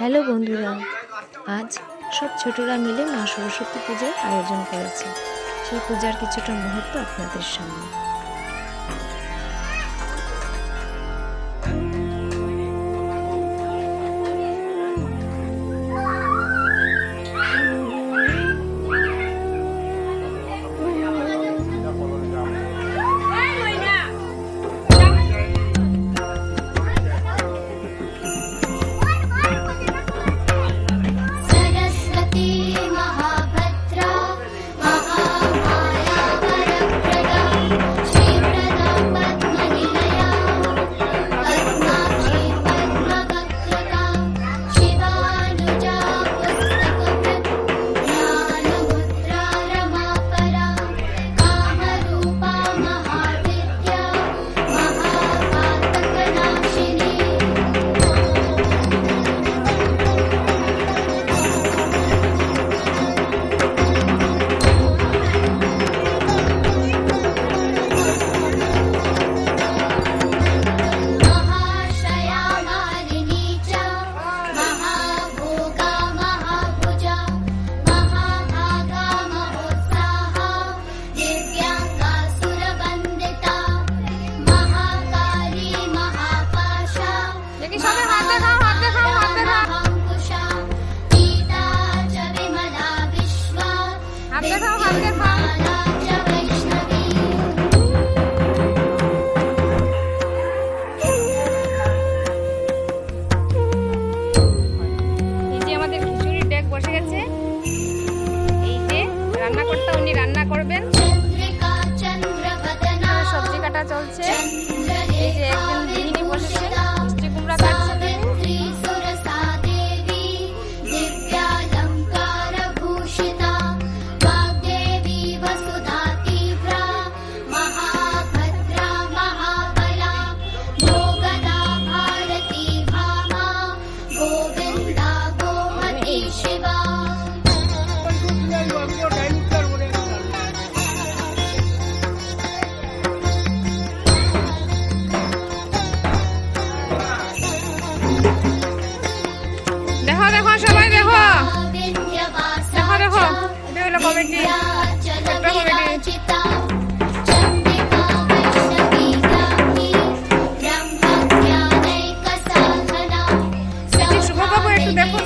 Hello বন্ধুরা, আজ সব ছোটরা মিলে মা সরস্বতী পূজার আয়োজন করেছে। সেই পূজার কিছুটা মুহূর্ত আপনাদের সামনে। উনি রান্না করবেন, সবজি কাটা চলছে। এই যে একজন গৃহিণী বসেছে, মিষ্টি কুমড়া কাটছেন। দেখো দেখো সবাই দেখো দেখো দেখো, এটা হলো কমিটি, ছোট্ট কমিটি। শুভবাবু একটু দেখো।